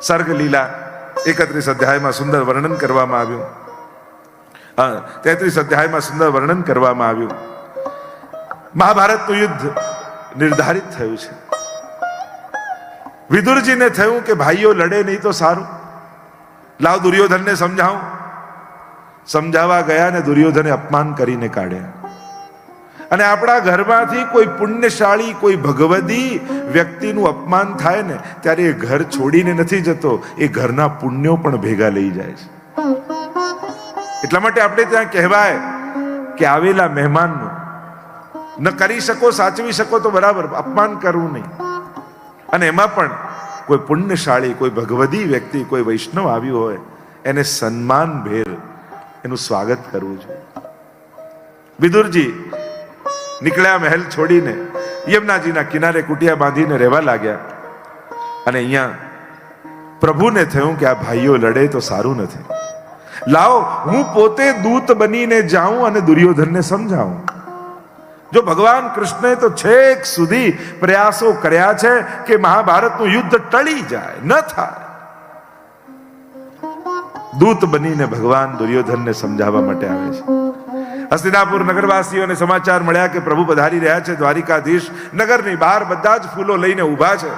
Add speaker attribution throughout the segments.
Speaker 1: સર્ગ લીલા 31 અધ્યાયમાં સુંદર વર્ણન કરવામાં આવ્યું. 33 અધ્યાયમાં સુંદર વર્ણન કરવામાં આવ્યું. મહાભારતનું યુદ્ધ નિર્ધારિત થયું છે. વિદુરજીને થયું કે ભાઈઓ લડે નહીં તો સારું, લાવ દુર્યોધનને સમજાવું. સમજાવવા ગયા ને દુર્યોધને અપમાન કરીને કાઢ્યા. અને આપણા ઘરમાંથી કોઈ પુણ્યશાળી, કોઈ ભગવદી વ્યક્તિનું અપમાન થાય ને ત્યારે એ ઘર છોડીને નથી જતો, એ ઘરના પુણ્યો પણ ભેગા લઈ જાય છે. એટલા માટે આપણે ત્યાં કહેવાય કે આવેલા મહેમાનનું ન કરી શકો, સાચવી શકો તો બરાબર, અપમાન કરવું નહીં. અને એમાં પણ કોઈ પુણ્યશાળી, કોઈ ભગવદી વ્યક્તિ, કોઈ વૈષ્ણવ આવ્યું હોય એને સન્માન ભેર એનું સ્વાગત કરવું જોઈએ. વિદુરજી નીકળ્યા મહેલ છોડીને, યમુનાજીના કિનારે કુટિયા બાંધીને રહેવા લાગ્યા. અને અહીંયા પ્રભુને થયું કે આ ભાઈઓ લડે તો સારું નથી, લાવો હું પોતે દૂત બનીને જાઉં અને દુર્યોધનને સમજાવું. જો ભગવાન કૃષ્ણે તો છેક સુધી પ્રયાસો કર્યા છે કે મહાભારતનું યુદ્ધ ટળી જાય, ન થાય. દૂત બનીને ભગવાન દુર્યોધનને સમજાવવા માટે આવે છે. હસ્તિનાપુર નગરવાસીઓને સમાચાર મળ્યા કે પ્રભુ પધારી રહ્યા છે. દ્વારિકાધીશ નગરની બહાર બધા જ ફૂલો લઈને ઊભા છે.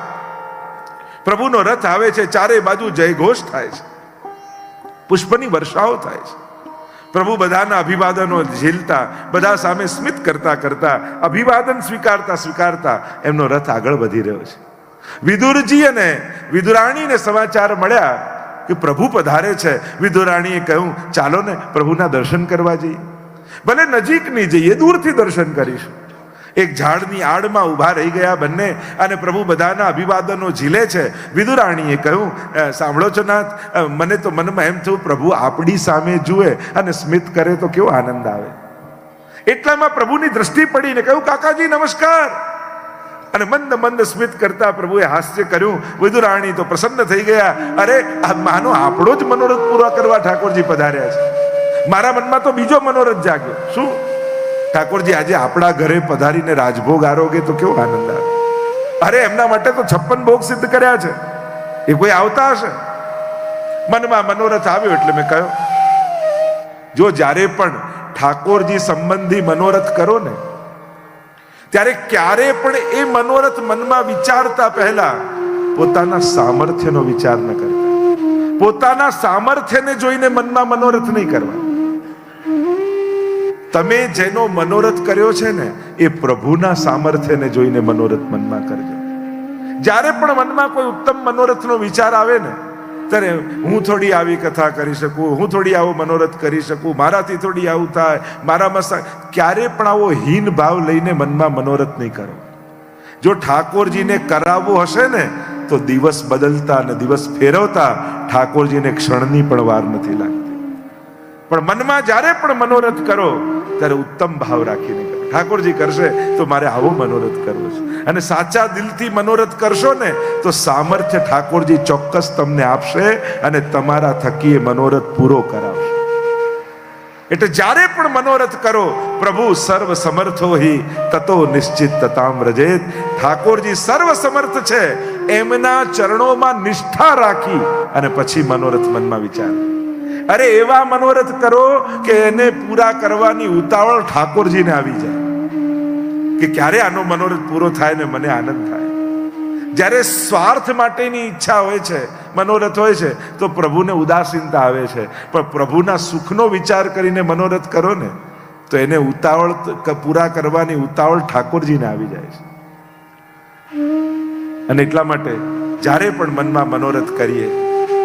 Speaker 1: પ્રભુનો રથ આવે છે, ચારે બાજુ જયઘોષ થાય છે, પુષ્પની વર્ષાઓ થાય છે. પ્રભુ બધાના અભિવાદનો ઝીલતા, બધા સામે સ્મિત કરતા કરતા, અભિવાદન સ્વીકારતા સ્વીકારતા એમનો રથ આગળ વધી રહ્યો છે. વિદુરજી અને વિદુરાણીને સમાચાર મળ્યા કે પ્રભુ પધારે છે. વિદુરાણીએ કહ્યું ચાલો ને પ્રભુના દર્શન કરવા જઈએ. ભલે નજીક નહીં જઈએ, દૂરથી દર્શન કરીશું. એક ઝાડની આડમાં ઊભા રહી ગયા બંને અને પ્રભુ બધાના અભિવાદનો ઝીલે છે. વિદુરાણીએ કહ્યું સાંભળો છો નાથ, મને તો મનમાં એમ થયું પ્રભુ આપણી સામે જુએ અને સ્મિત કરે તો કેવો આનંદ આવે. એટલામાં પ્રભુની દ્રષ્ટિ પડીને કહ્યું કાકાજી નમસ્કાર. અને મંદ મંદ સ્મિત કરતા પ્રભુએ હાસ્ય કર્યું. વિદુરાણી તો પ્રસન્ન થઈ ગયા. અરે આ માનો આપણો જ મનોરથ પૂરા કરવા ઠાકોરજી પધાર્યા છે. મારા મનમાં તો બીજો મનોરથ જાગ્યો. શું ઠાકોરજી આજે આપણા ઘરે પધારીને રાજભોગ આરોગે તો કેવો આનંદ આવે. અરે એમના માટે તો 56 ભોગ સિદ્ધ કર્યા છે, એ કોઈ આવતા હશે. મનમાં મનોરથ આવ્યો એટલે મેં કહ્યું જો જ્યારે પણ ઠાકોરજી સંબંધી મનોરથ કરો ને ત્યારે ક્યારે પણ એ મનોરથ મનમાં વિચારતા પહેલા પોતાના સામર્થ્યનો વિચાર ન કરતા. પોતાના સામર્થ્યને જોઈને મનમાં મનોરથ નહીં કરવા. તમે જેનો મનોરથ કર્યો છે ને એ પ્રભુના સામર્થ્યને જોઈને મનોરથ મનમાં કરજો. જ્યારે પણ મનમાં કોઈ ઉત્તમ મનોરથનો વિચાર આવે ને ત્યારે હું થોડી આવી કથા કરી શકું, હું થોડી આવો મનોરથ કરી શકું, મારાથી થોડી આવું થાય, મારામાં ક્યારે પણ આવો હીન ભાવ લઈને મનમાં મનોરથ નહીં કરો. જો ઠાકોરજીને કરાવવું હશે ને તો દિવસ બદલતા અને દિવસ ફેરવતા ઠાકોરજીને ક્ષણની પણ વાર નથી લાગતી. પણ મનમાં જ્યારે પણ મનોરથ કરો ત્યારે ઉત્તમ ભાવ રાખીને કરો. ઠાકોરજી કરશે તો મારે આવો મનોરથ કરવો છે. અને સાચા દિલથી મનોરથ કરશો ને તો સામર્થ્ય ઠાકોરજી ચોક્કસ તમને આપશે અને તમારા થકી એ મનોરથ પૂરો કરાવશે. એટલે જ્યારે પણ મનોરથ કરો પ્રભુ સર્વ સમર્થો હિ તતો નિશ્ચિત તતામ વ્રજેત. ઠાકોરજી સર્વ સમર્થ છે, એમના ચરણોમાં નિષ્ઠા રાખી અને પછી મનોરથ મનમાં વિચાર. અરે એવા મનોરથ કરો કે એને પૂરા કરવાની ઉતાવળ ઠાકોરજીને આવી જાય કે ક્યારે આનો મનોરથ પૂરો થાય ને મને આનંદ થાય. જ્યારે સ્વાર્થ માટેની ઈચ્છા હોય છે, મનોરથ હોય છે તો પ્રભુને ઉદાસીનતા આવે છે. પણ પ્રભુના સુખનો વિચાર કરીને મનોરથ કરો ને તો એને ઉતાવળ પૂરા કરવાની ઉતાવળ ઠાકોરજીને આવી જાય છે. અને એટલા માટે જ્યારે પણ મનમાં મનોરથ કરીએ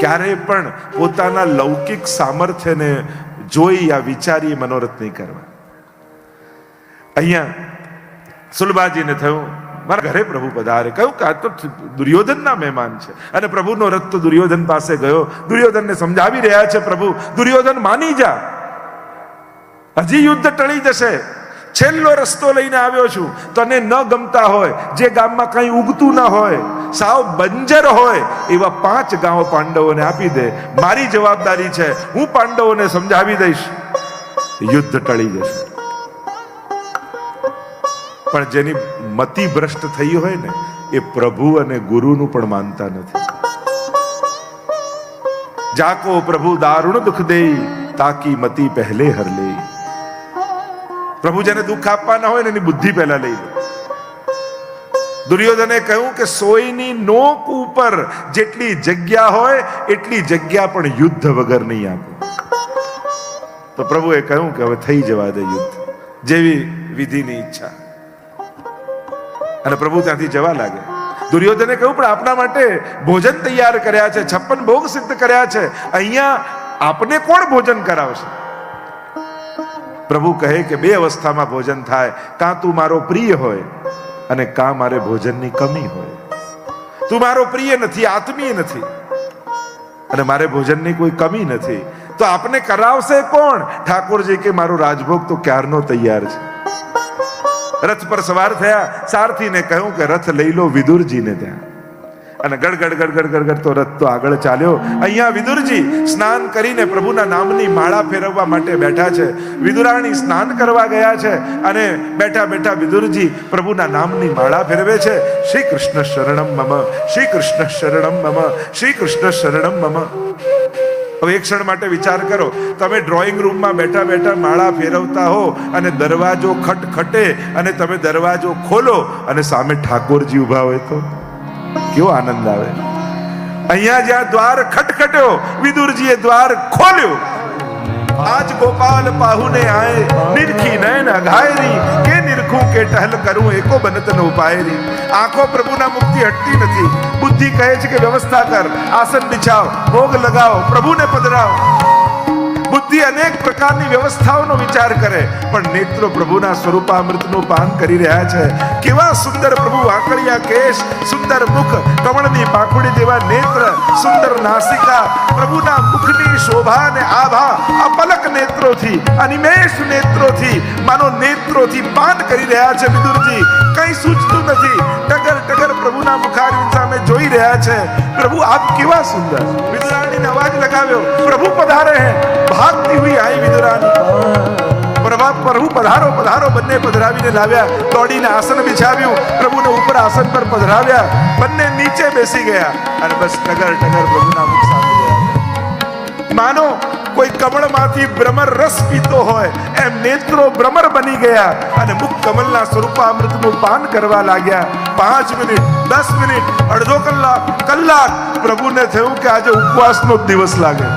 Speaker 1: ક્યારે પણ પોતાના લૌકિક સામર્થ્યને જોઈ આ વિચારી મનોરથ નહીં કરવા. અહીંયા સુલભાજીને થયું મારા ઘરે પ્રભુ પધારે. કહ્યું કે આ તો દુર્યોધનના મહેમાન છે. અને પ્રભુનો રથ તો દુર્યોધન પાસે ગયો. દુર્યોધનને સમજાવી રહ્યા છે પ્રભુ, દુર્યોધન માની જા, હજી યુદ્ધ ટળી જશે. છેલ્લો રસ્તો લઈને આવ્યો છું. તને ન ગમતા હોય, જે ગામમાં કઈ ઉગતું ના હોય, સાવ બંજર હોય એવા 5 ગામો પાંડવોને આપી દે. મારી જવાબદારી છે, હું પાંડવોને સમજાવી દઈશ, યુદ્ધ ટળી જશે. પણ જેની મતિ ભ્રષ્ટ થઈ હોય ને એ પ્રભુ અને ગુરુનું પણ માનતા નથી. જાકો પ્રભુ દારુણ દુઃખ દે, તાકી મતી પહેલે હર લે. પ્રભુ જેને દુઃખ આપવાના હોય ને એની બુદ્ધિ પહેલા લઈ લે. દુર્યોધને કહ્યું કે સોયની નોક ઉપર જેટલી જગ્યા હોય એટલી જગ્યા પણ યુદ્ધ વગર નહીં આપો. તો પ્રભુએ કહ્યું કે હવે થઈ જવા દે યુદ્ધ, જેવી વિધિની ઈચ્છા. અને પ્રભુ ત્યાંથી જવા લાગે. દુર્યોધને કહ્યું પણ આપણા માટે ભોજન તૈયાર કર્યા છે, 56 ભોગ સિદ્ધ કર્યા છે, અહીંયા આપને કોણ ભોજન કરાવશે? પ્રભુ કહે કે બે અવસ્થામાં ભોજન થાય, કાં તું મારો પ્રિય હોય અને કાં મારે ભોજનની કમી હોય. તું મારો પ્રિય નથી, આત્મીય નથી, અને મારે ભોજનની કોઈ કમી નથી, તો આપને કરાવશે કોણ? ઠાકોરજી કે મારો રાજભોગ તો ક્યારનો તૈયાર છે. રથ પર સવાર થયા, સારથીને કહ્યું કે રથ લઈ લો વિદુરજીને ત્યાં. અને ગડગડ ગડગડ ગડગડ તો રથ તો આગળ ચાલ્યો. અહીંયા વિદુરજી સ્નાન કરીને પ્રભુના નામની માળા ફેરવવા માટે બેઠા છે. વિદુરાણી સ્નાન કરવા ગયા છે અને બેઠા બેઠા વિદુરજી પ્રભુના નામની માળા ફેરવે છે. શ્રી કૃષ્ણ શરણમ મમ, શ્રી કૃષ્ણ શરણમ મમ, શ્રી કૃષ્ણ શરણમ મમ. હવે એક ક્ષણ માટે વિચાર કરો, તમે ડ્રોઈંગ રૂમમાં બેઠા બેઠા માળા ફેરવતા હો અને દરવાજો ખટખટે અને તમે દરવાજો ખોલો અને સામે ઠાકોરજી ઉભા હોય તો કેવો આનંદ આવે. અહીંયા જ્યાં દ્વાર ખટખટ્યો, વિદુરજીએ દ્વાર ખોલ્યો. આજ ગોપાલ પાહુને આય, નિરખી નયન અઘાયરી, કે નિરખું કે ટહલ કરું એકો બનત ન ઉપાયરી. આંખો પ્રભુના મુક્તિ હટતી નથી. બુદ્ધિ કહે છે કે વ્યવસ્થા કર, આસન બિછાવ, ભોગ લગાવો, પ્રભુને પધરાવો. બુદ્ધિ અનેક પ્રકારની વ્યવસ્થાઓનો વિચાર કરે, પણ નેત્રો પ્રભુના સ્વરૂપામૃતનું પાન કરી રહ્યા છે. કેવા સુંદર પ્રભુ! વાંકડિયા કેશ, સુંદર મુખ, કમળની પાંખુડી જેવા નેત્ર, સુંદર નાસિકા, પ્રભુના મુખની શોભા અને આભા અપલક નેત્રોથી, અનિમેષ નેત્રોથી, માનો નેત્રોથી પાન કરી રહ્યા છે વિદુરજી. કઈ સૂચતું નથી. ટગર ટગર પ્રભુના મુખારવિંદ સામે જોઈ રહ્યા છે. પ્રભુ આપ કેવા સુંદર! વિદુરાણીને અવાજ લગાવ્યો, પ્રભુ પધારે હૈ. ભાગતી હુઈ આઈ વિદુરાણી. પ્રભુ પધારો પધારો બંને પધરાવીને લાવ્યા. દોડીને આસન બિછાવ્યું, પ્રભુને ઉપર આસન પર પધરાવ્યા. બંને નીચે બેસી ગયા અને બસ ટગર ટગર પ્રભુના મુખ સામે ગયા. માનો કોઈ કમળમાંથી ભ્રમર રસ પીતો હોય એમ નેત્રો ભ્રમર બની ગયા અને મુખ કમલના સ્વરૂપામૃતનું પાન કરવા લાગ્યા. 5 મિનિટ, 10 મિનિટ, અડધો કલાક, કલાક પ્રભુને થયું કે આજે ઉપવાસનો દિવસ લાગે.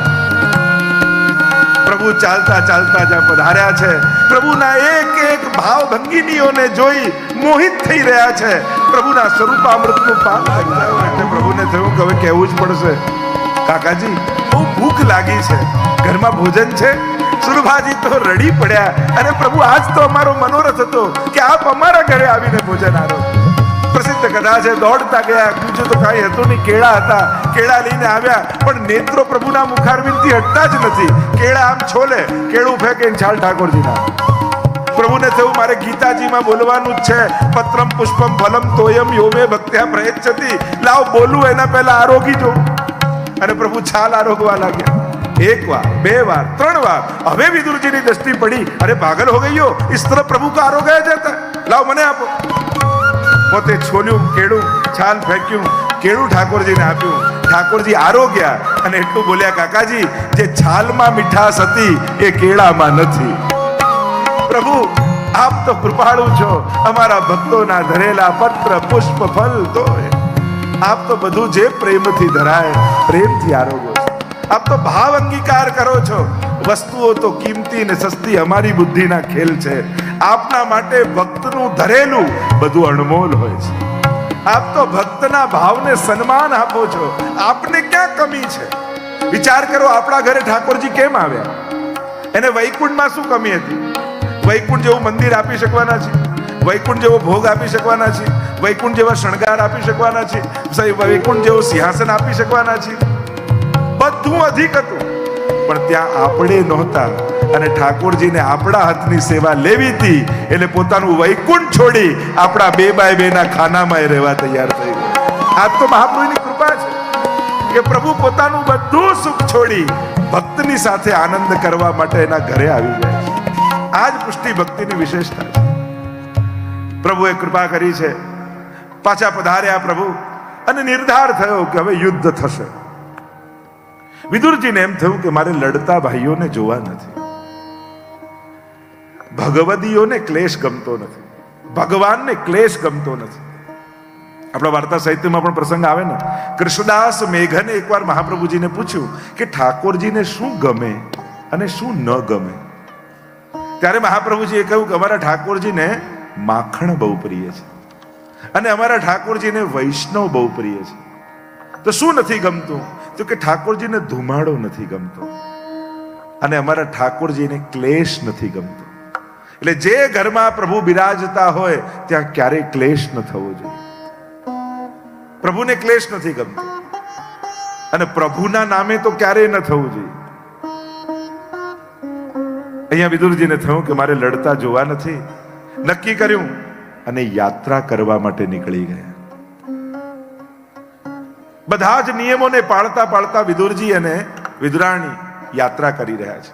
Speaker 1: પ્રભુ ચાલતા ચાલતા જ્યાં પધાર્યા છે, પ્રભુના એક એક ભાવ ભંગીનીઓને જોઈ મોહિત થઈ રહ્યા છે. પ્રભુના સ્વરૂપામૃતનું પાન થઈ ગયું એટલે પ્રભુને થયું કે હવે કહેવું જ પડશે, કાકાજી બહુ ભૂખ લાગી છે, ઘરમાં ભોજન છે? સુરભાજી તો રડી પડ્યા. અને પ્રભુ આજ તો અમારો મનોરથ હતો કે આપ અમારા ઘરે આવીને ભોજન આરો. પ્રસિદ્ધ કથા છે, દોડતા ગયા, બીજું તો કાંઈ હતું નહીં, કેળા હતા, કેળા લઈને આવ્યા, પણ નેત્રો પ્રભુના મુખારવિંદથી હટતા જ નથી. કેળા આમ છોલે, કેળું ફેંકે છાલ ઠાકોરજીના. પ્રભુને થયું મારે ગીતાજીમાં બોલવાનું જ છે, પત્રમ પુષ્પમ ફલમ તોયમ યોમે ભક્ત્યા પ્રયચ્છતિ. લાવ બોલું એના પહેલા આરોગી જો. અને પ્રભુ છાલ આરોગવા લાગ્યા. 1 વાર, 2 વાર, 3 વાર. હવે વિદુરજીની દ્રષ્ટિ પડી, અરે પાગલ હો ગયો, इस तरह प्रभु का आरोग्य जाता. लाव મને આપો. પોતે છોલ્યું કેળું, છાલ ફેંક્યું, કેળું ઠાકોરજીને આપ્યું. ઠાકોરજી આરોગ્યા અને એટલું બોલ્યા, કાકાજી જે છાલમાં મીઠાશ હતી એ કેળામાં નથી. પ્રભુ આપ તો કૃપાળુ છો, અમારા ભક્તોના ધરેલા પત્ર પુષ્પ ફલ તો આપ તો બધું જે પ્રેમથી ધરાય પ્રેમથી આરોગો છો. આપ તો ભાવ અંગીકાર કરો છો. વસ્તુઓ તો કિંમતી ને સસ્તી અમારી બુદ્ધિના ખેલ છે. આપના માટે ભક્તનું ધરેલું બધું અણમોલ હોય છે. આપ તો ભક્તના ભાવને સન્માન આપો છો. આપને ક્યાં કમી છે? વિચાર કરો, આપણા ઘરે ઠાકોરજી કેમ આવ્યા? એને વૈકુંઠમાં શું કમી હતી? વૈકુંઠ જેવું મંદિર આપી શકવાના છે, વૈકુંઠ જેવો ભોગ આપી શકવાના છે, વૈકુંઠ જેવા શણગાર આપી શકવાના છે, વૈકુંઠ જેવો સિંહાસન આપી શકવાના છે. બધું અધિક હતું, પણ ત્યાં આપણે નહોતા. અને ઠાકોરજીને આપણા હાથની સેવા લેવી હતી એટલે પોતાનું વૈકુંઠ છોડી આપણા 2x2 ના ખાનામાં રહેવા તૈયાર થઈ ગયા. આ તો મહાપ્રભુની કૃપા છે કે પ્રભુ પોતાનું બધું સુખ છોડી ભક્તની સાથે આનંદ કરવા માટે એના ઘરે આવી જાય છે. આ જ પુષ્ટિ ભક્તિની વિશેષતા છે. પ્રભુએ કૃપા કરી છે. પાછા પધાર્યા પ્રભુ અને નિર્ધાર થયો કે હવે યુદ્ધ થશે. વિદુરજીને એમ થયું કે મારે લડતા ભાઈઓને જોવા નથી, ભગવદીઓને ક્લેશ ગમતો નથી, ભગવાનને ક્લેશ ગમતો નથી. આપણા વાર્તા સાહિત્યમાં પણ પ્રસંગ આવે ને, કૃષ્ણદાસ મેઘને એકવાર મહાપ્રભુજીને પૂછ્યું કે ઠાકોરજીને શું ગમે અને શું ન ગમે. ત્યારે મહાપ્રભુજીએ કહ્યું કે અમારા ઠાકોરજીને માખણ બહુ પ્રિય છે અને અમારા ઠાકોરજીને વૈષ્ણવ બહુ પ્રિય છે. તો શું નથી ગમતું? તો કે ઠાકોરજીને ધુમાડો નથી ગમતો અને અમારા ઠાકોરજીને ક્લેશ નથી ગમતો. એટલે જે ઘરમાં પ્રભુ બિરાજતા હોય ત્યાં ક્યારેય ક્લેશ ન થવો જોઈએ. પ્રભુને ક્લેશ નથી ગમતો અને પ્રભુના નામે તો ક્યારેય ન થવું જોઈએ. અહીંયા વિદુરજીને થયું કે મારે લડતા જોવા નથી. નક્કી કર્યું અને યાત્રા કરવા માટે નીકળી ગયા. બધા જ નિયમોને પાળતા પાળતા વિદુરજી અને વિદુરાણી યાત્રા કરી રહ્યા છે.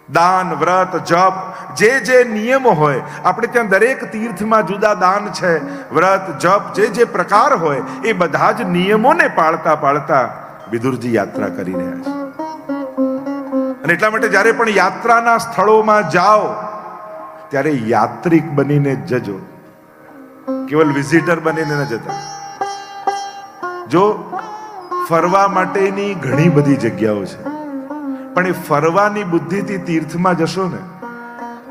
Speaker 1: દાન, વ્રત, જપ, જે નિયમો હોય, આપણે ત્યાં દરેક તીર્થમાં જુદા દાન છે, વ્રત, જપ, જે પ્રકાર હોય એ બધા જ નિયમોને પાળતા પાળતા વિદુરજી યાત્રા કરી રહ્યા છે. અને એટલા માટે જ્યારે પણ યાત્રાના સ્થળોમાં જાઓ ત્યારે યાત્રિક બનીને જજો, કેવલ વિઝિટર બનીને ન જતા. જો ફરવા માટેની ઘણી બધી જગ્યાઓ છે, પણ એ ફરવાની બુદ્ધિથી તીર્થમાં જશો ને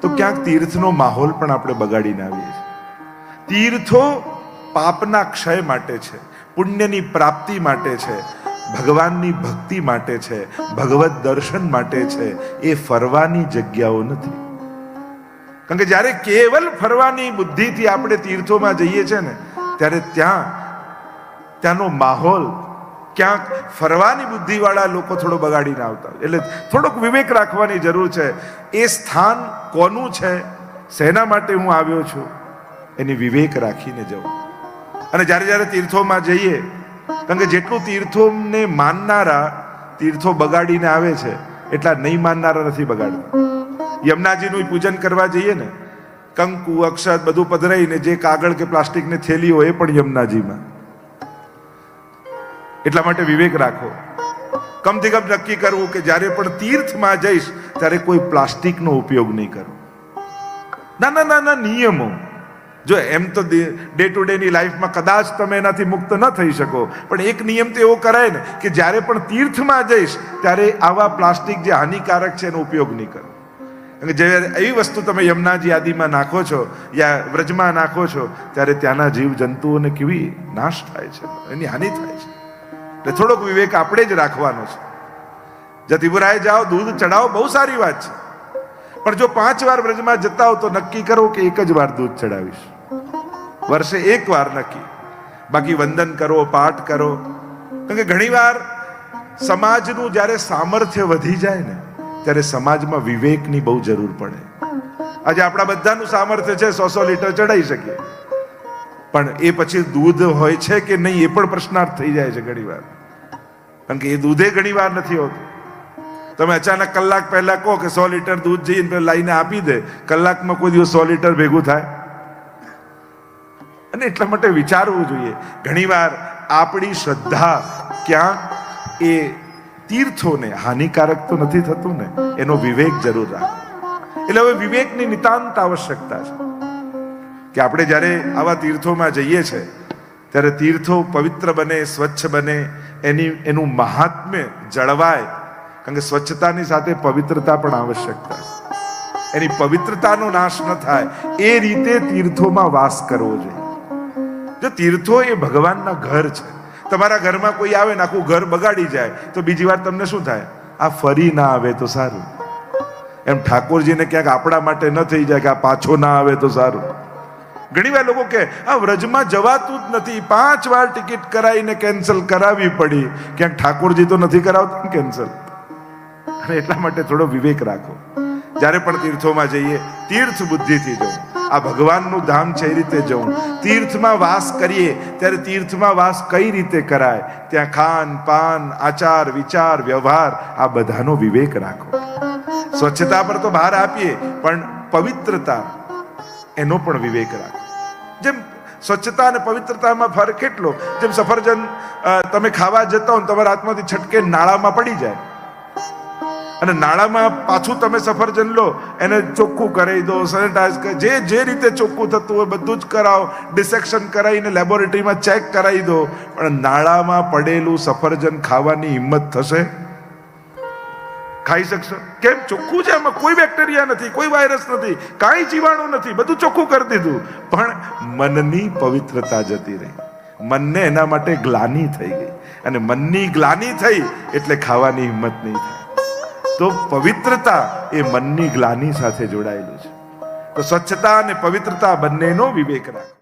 Speaker 1: તો ક્યાંક તીર્થનો માહોલ પણ આપણે બગાડીને આવીએ છીએ. તીર્થો પાપના ક્ષય માટે છે, પુણ્યની પ્રાપ્તિ માટે છે, ભગવાનની ભક્તિ માટે છે, ભગવત દર્શન માટે છે. એ ફરવાની જગ્યાઓ નથી. કારણ કે જ્યારે કેવલ ફરવાની બુદ્ધિથી આપણે તીર્થોમાં જઈએ છીએ ને ત્યારે ત્યાંનો માહોલ ક્યાંક ફરવાની બુદ્ધિવાળા લોકો થોડો બગાડીને આવતા હોય. એટલે થોડોક વિવેક રાખવાની જરૂર છે. એ સ્થાન કોનું છે, શેના માટે હું આવ્યો છું, એની વિવેક રાખીને જવું. અને જ્યારે જ્યારે તીર્થોમાં જઈએ, કારણ કે જેટલું તીર્થોને માનનારા તીર્થો બગાડીને આવે છે એટલા નહીં માનનારા નથી બગાડતા. યમુનાજીનું પૂજન કરવા જઈએ ને, કંકુ, અક્ષત બધું પધરાઈને જે કાગળ કે પ્લાસ્ટિકની થેલી હોય એ પણ યમુનાજીમાં. એટલા માટે વિવેક રાખો. કમથી કમ નક્કી કરવું કે જ્યારે પણ તીર્થમાં જઈશ ત્યારે કોઈ પ્લાસ્ટિકનો ઉપયોગ નહીં કરો. નાના નાના નિયમો, જો એમ તો ડે ટુ ડે ની લાઈફમાં કદાચ તમે એનાથી મુક્ત ન થઈ શકો, પણ એક નિયમ તો એવો કરાય ને કે જ્યારે પણ તીર્થમાં જઈશ ત્યારે આવા પ્લાસ્ટિક જે હાનિકારક છે એનો ઉપયોગ નહીં કરો. જે એવી વસ્તુ તમે યમુનાજી આદિમાં નાખો છો યા વ્રજમાં નાખો છો ત્યારે ત્યાંના જીવ જંતુઓને કેવી નાશ થાય છે, એની હાનિ થાય છે. એટલે થોડોક વિવેક આપણે જ રાખવાનો છે. જતીપુરાએ જાઓ, દૂધ ચડાવો, બહુ સારી વાત છે, પણ જો 5 વાર વ્રજમાં જતા હો તો નક્કી કરો કે એક જ વાર દૂધ ચડાવીશ. વર્ષે 1 વાર નક્કી. બાકી વંદન કરો, પાઠ કરો. કારણ કે ઘણી વાર સમાજનું જ્યારે સામર્થ્ય વધી જાય ને ત્યારે સમાજમાં વિવેકની બહુ જરૂર પડે. આજે આપણા બધાનું સામર્થ્ય છે, 100 લીટર ચડાવી શકીએ, પણ એ પછી દૂધ હોય છે કે નહીં એ પણ પ્રશ્નાર્થ થઈ જાય છે ઘણી વાર. કારણ કે એ દૂધે ઘણી વાર નથી હોતું. તમે અચાનક કલાક પહેલા કહો કે 100 લીટર દૂધ જઈને લાઈને આપી દે, કલાકમાં કોઈ દિવસ 100 લીટર ભેગું થાય? અને એટલા માટે વિચારવું જોઈએ. ઘણીવાર આપણી શ્રદ્ધા ક્યાંક એ તીર્થોને હાનિકારક તો નથી થતું ને, એનો વિવેક જરૂર રાખો. એટલે હવે વિવેકની નિતાંત આવશ્યકતા છે કે આપણે જ્યારે આવા તીર્થોમાં જઈએ છીએ ત્યારે તીર્થો પવિત્ર બને, સ્વચ્છ બને, એનું મહાત્મ્ય જળવાય. કારણ કે સ્વચ્છતાની સાથે પવિત્રતા પણ આવશ્યકતા છે. એની પવિત્રતાનો નાશ ન થાય એ રીતે તીર્થોમાં વાસ કરવો જોઈએ. જો તીર્થો એ ભગવાનના ઘર છે, તમારા ઘરમાં કોઈ આવે ને આખું ઘર બગાડી જાય તો બીજી વાર તમને શું થાય? આ ફરી ના આવે તો સારું. એમ ઠાકોરજીને ક્યાંક આપણા માટે ન થઈ જાય કે આ પાછો ના આવે તો સારું. ઘણી વાર લોકો કે આ વ્રજમાં જવાતું જ નથી, 5 વાર ટિકિટ કરાવીને કેન્સલ કરાવવી પડી. ક્યાંક ઠાકોરજી તો નથી કરાવતા કેન્સલ. અને એટલા માટે થોડો વિવેક રાખો. જ્યારે પણ તીર્થોમાં જઈએ તીર્થ બુદ્ધિથી જવું. આ ભગવાનનું ધામ છે એ રીતે જવું. તીર્થમાં વાસ કરીએ ત્યારે તીર્થમાં વાસ કઈ રીતે કરાય, ત્યાં ખાન પાન, આચાર વિચાર, વ્યવહાર, આ બધાનો વિવેક રાખો. સ્વચ્છતા પર તો ભાર આપીએ, પણ પવિત્રતા એનો પણ વિવેક રાખો. જેમ સ્વચ્છતા અને પવિત્રતામાં ફરક એટલો, જેમ સફરજન તમે ખાવા જતા હો તમારા હાથમાંથી છટકે નાળામાં પડી જાય, અને નાળામાં પાછું તમે સફરજન લો, એને ચોખ્ખું કરાવી દો, સેનેટાઈઝ કરી, જે રીતે ચોખ્ખું થતું હોય બધું જ કરાવો, ડિસેક્શન કરાવીને લેબોરેટરીમાં ચેક કરાવી દો, પણ નાળામાં પડેલું સફરજન ખાવાની હિંમત થશે? ખાઈ શકશો? કેમ? ચોખ્ખું છે, એમાં કોઈ બેક્ટેરિયા નથી, કોઈ વાયરસ નથી, કાંઈ જીવાણુ નથી, બધું ચોખ્ખું કરી દીધું, પણ મનની પવિત્રતા જતી રહી, મનને એના માટે ગ્લાનિ થઈ ગઈ, અને મનની ગ્લાનિ થઈ એટલે ખાવાની હિંમત નહીં થાય. તો પવિત્રતા એ મનની ગ્લાનિ સાથે જોડાયેલું છે. તો સ્વચ્છતા અને પવિત્રતા બંનેનો વિવેક રાખો.